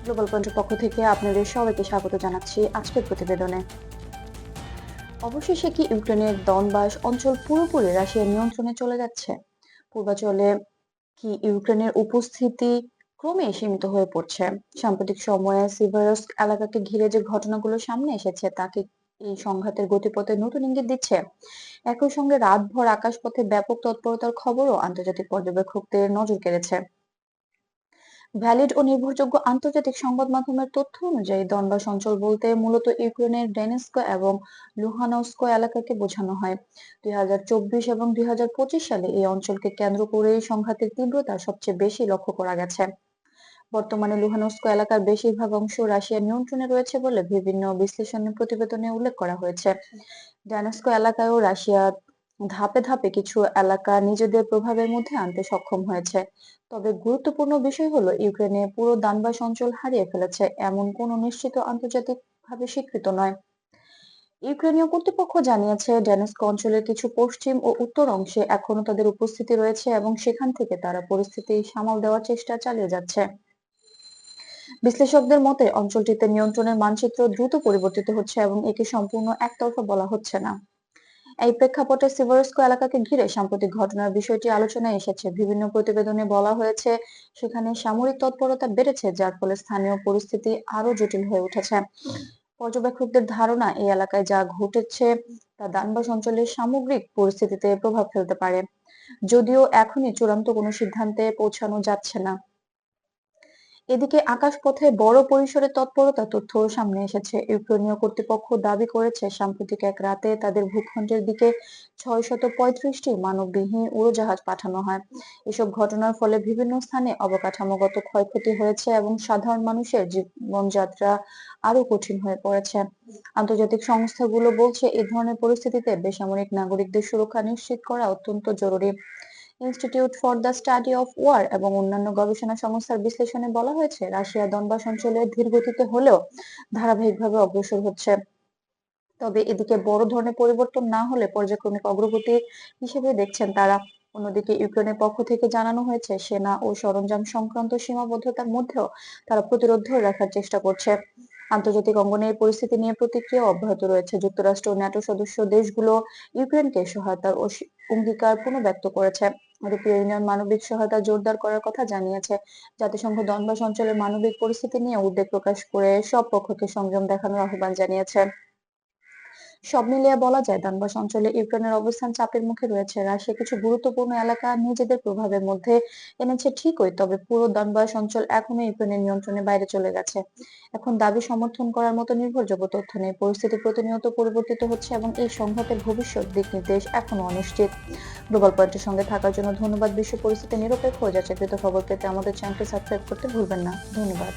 Global পয়েন্টের পক্ষ থেকে আপনাদের সবাইকে স্বাগত জানাচ্ছি আজকের প্রতিবেদনে। অবশেষে কি ইউক্রেনের দনবাস অঞ্চল পুরোপুরি রাশিয়ার নিয়ন্ত্রণে চলে যাচ্ছে? পূর্বাঞ্চলে কি ইউক্রেনের উপস্থিতি ক্রমে সীমিত হয়ে পড়ছে? সাম্প্রতিক সময়ে সিভারস্ক এলাকাকে ঘিরে যে ঘটনাগুলো সামনে এসেছে তাকে এই সংঘাতের গতিপথে নতুন ইঙ্গিত দিচ্ছে। একই সঙ্গে রাতভর আকাশপথে ব্যাপক তৎপরতার খবরও আন্তর্জাতিক পর্যবেক্ষকদের নজর কেড়েছে। ভ্যালিড ও নির্ভরযোগ্য আন্তর্জাতিক সংবাদ মাধ্যমের তথ্য অনুযায়ী দনবাস অঞ্চল বলতে মূলত ইউক্রেনের ডনেটস্ক এবং লুহানস্ক এলাকাকে বোঝানো হয়। 2024 এবং 2025 সালে এই অঞ্চলকে কেন্দ্র করেই সংঘাতের তীব্রতা সবচেয়ে বেশি লক্ষ্য করা গেছে। বর্তমানে লুহানস্ক এলাকার বেশিরভাগ অংশ রাশিয়ার নিয়ন্ত্রণে রয়েছে বলে বিভিন্ন বিশ্লেষণী প্রতিবেদনে উল্লেখ করা হয়েছে। ডনেটস্ক এলাকায়ও রাশিয়া ধাপে ধাপে কিছু এলাকা নিজেদের প্রভাবের মধ্যে আনতে সক্ষম হয়েছে। তবে গুরুত্বপূর্ণ বিষয় হলো ইউক্রেনে পুরো দানবাস অঞ্চল হারিয়ে ফেলেছে এমন কোনো নিশ্চিত আন্তর্জাতিকভাবে স্বীকৃত নয়। ইউক্রেনীয় কর্তৃপক্ষ জানিয়েছে ডনেটস্ক অঞ্চলের কিছু পশ্চিম ও উত্তর অংশে এখনো তাদের উপস্থিতি রয়েছে এবং সেখান থেকে তারা পরিস্থিতি সামাল দেওয়ার চেষ্টা চালিয়ে যাচ্ছে। বিশ্লেষকদের মতে অঞ্চলটিতে নিয়ন্ত্রণের মানচিত্র দ্রুত পরিবর্তিত হচ্ছে এবং একে সম্পূর্ণ একতরফা বলা হচ্ছে না। এই প্রেক্ষাপটে সিভারস্ক এলাকাকে ঘিরে সাম্প্রতিক ঘটনার বিষয়টি আলোচনায় এসেছে। বিভিন্ন প্রতিবেদনে বলা হয়েছে সেখানে সামরিক তৎপরতা বেড়েছে, যার ফলে স্থানীয় পরিস্থিতি আরো জটিল হয়ে উঠেছে। পর্যবেক্ষকদের ধারণা এই এলাকায় যা ঘটেছে তা দানবাস অঞ্চলের সামগ্রিক পরিস্থিতিতে প্রভাব ফেলতে পারে, যদিও এখনই চূড়ান্ত কোনো সিদ্ধান্তে পৌঁছানো যাচ্ছে না। এদিকে আকাশপথে বড় পরিসরে তৎপরতার তথ্য সামনে এসেছে। ইউক্রেনীয় কর্তৃপক্ষ দাবি করেছে সাম্প্রতিক এক রাতে তাদের ভূখণ্ডের দিকে 635টি মানববিহীন উড়োজাহাজ পাঠানো হয়। এসব ঘটনার ফলে বিভিন্ন স্থানে অবকাঠামোগত ক্ষয়ক্ষতি হয়েছে এবং সাধারণ মানুষের জীবনযাত্রা আরো কঠিন হয়ে পড়েছে। আন্তর্জাতিক সংস্থাগুলো বলছে এই ধরনের পরিস্থিতিতে বেসামরিক নাগরিকদের সুরক্ষা নিশ্চিত করা অত্যন্ত জরুরি। Institute for the study of war এবং অন্যান্য গবেষণা সংস্থার বিশ্লেষণে বলা হয়েছে রাশিয়া দনবাস অঞ্চলে ধীরগতিতে হলেও ধারাবাহিকভাবে অগ্রসর হচ্ছে। তবে এদিকে বড় ধরনের পরিবর্তন না হলে পর্যায়ক্রমিক অগ্রগতি হিসেবে দেখছেন তারা। অন্যদিকে ইউক্রেনের পক্ষ থেকে জানানো হয়েছে সেনা ও সরঞ্জাম সংক্রান্ত সীমাবদ্ধতার মধ্যেও তারা প্রতিরোধ ধরে রাখার চেষ্টা করছে। আন্তর্জাতিক অঙ্গনে এই পরিস্থিতি নিয়ে প্রতিক্রিয়া অব্যাহত রয়েছে। যুক্তরাষ্ট্র ও ন্যাটো সদস্য দেশগুলো ইউক্রেনকে সহায়তার অঙ্গীকার পুনর্ব্যক্ত করেছে। ইউরোপীয় ইউনিয়ন মানবিক সহায়তা জোরদার করার কথা জানিয়েছে। জাতিসংঘ দনবাস অঞ্চলের মানবিক পরিস্থিতি নিয়ে উদ্বেগ প্রকাশ করে সব পক্ষকে সংযম দেখানোর আহ্বান জানিয়েছে। সব মিলিয়ে বলা যায় দনবাস অঞ্চলে ইউক্রেনের অবস্থান চাপের মুখে রয়েছে। রাশিয়া কিছু গুরুত্বপূর্ণ এলাকা নিজেদের প্রভাবের মধ্যে এনেছে ঠিকই, তবে পুরো দনবাস অঞ্চল এখনো ইউক্রেনের নিয়ন্ত্রণের বাইরে চলে গেছে। এখন দাবি সমর্থন করার মতো নির্ভরযোগ্য তথ্য নেই। পরিস্থিতি প্রতিনিয়ত পরিবর্তিত হচ্ছে এবং এই সংঘাতের ভবিষ্যৎ দিক নির্দেশ এখনো অনিশ্চিত। গ্লোবাল পয়েন্টের সঙ্গে থাকার জন্য ধন্যবাদ। বিশ্ব পরিস্থিতি নিরপেক্ষ ও যাচাইকৃত খবর পেতে আমাদের চ্যানেলটি সাবস্ক্রাইব করতে ভুলবেন না। ধন্যবাদ।